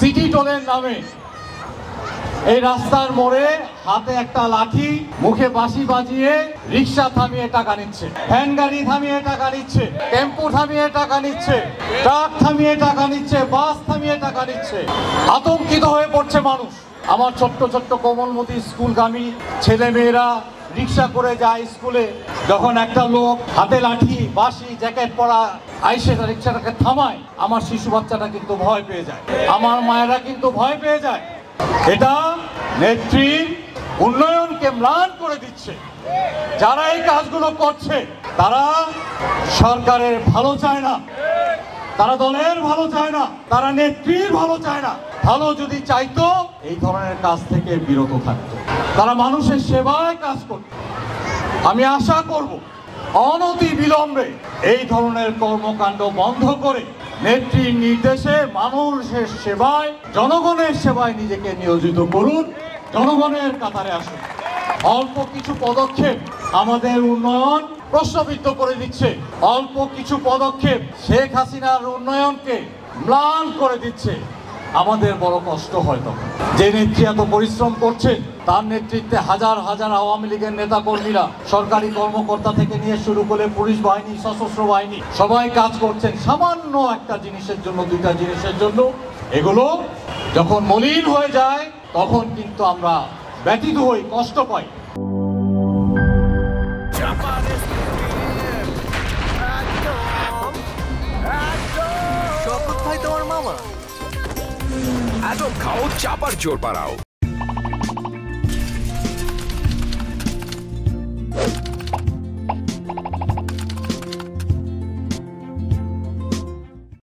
City টোলের নামে এই রাস্তার মোড়ে হাতে একটা লাঠি, মুখে বাঁশি বাজিয়ে রিক্সা থামিয়ে টাকা নিচ্ছে, ভ্যান গাড়ি থামিয়ে টাকা নিচ্ছে, টেম্পো থামিয়ে টাকা নিচ্ছে, ট্রাক থামিয়ে টাকা নিচ্ছে, বাস থামিয়ে টাকা নিচ্ছে। আতঙ্কিত হয়ে পড়ছে মানুষ। আমার ছোট্ট ছোট্ট কোমলমতি স্কুলগামী ছেলে মেয়েরা রিক্সা করে যায় স্কুলে, যখন একটা লোক হাতে লাঠি, বাঁশি, জ্যাকেট পরা আইসে রিক্সাটাকে থামায়, আমার শিশু বাচ্চাটা কিন্তু ভয় পেয়ে যায়, আমার মায়েরা কিন্তু ভয় পেয়ে যায়। এটা নেত্রীর উন্নয়নকে ম্লান করে দিচ্ছে। যারা এই কাজগুলো করছে তারা সরকারের ভালো চায় না, তারা দলের ভালো চায় না, তারা নেত্রীর ভালো চায় না। ভালো যদি চাইতো এই ধরনের কাজ থেকে বিরত থাকতো, তারা মানুষের সেবায় কাজ করত। আমি আশা করব অনতি বিলম্বে এই ধরনের কর্মকাণ্ড বন্ধ করে নেত্রীর নির্দেশে মানুষের সেবায়, জনগণের সেবায় নিজেকে নিয়োজিত করুন, জনগণের কাতারে আসুন। অল্প কিছু পদক্ষেপ আমাদের উন্নয়ন প্রশ্নবিদ্ধ করে দিচ্ছে, অল্প কিছু পদক্ষেপ শেখ হাসিনার উন্নয়নকে ম্লান করে দিচ্ছে। আমাদের বড় কষ্ট হয় তখন। যে নেত্রী এত পরিশ্রম করছেন, তার নেতৃত্বে হাজার হাজার আওয়ামী লীগের নেতা কর্মীরা, সরকারি কর্মকর্তা থেকে নিয়ে শুরু করে পুলিশ বাহিনী, সশস্ত্র বাহিনী, সবাই কাজ করছেন সামান্য একটা জিনিসের জন্য, দুইটা জিনিসের জন্য। এগুলো যখন মলিন হয়ে যায় তখন কিন্তু আমরা ব্যথিত হই, কষ্ট পাই। ভাই তোমার মামা আজব খাও, চাপার জোর বাড়াও।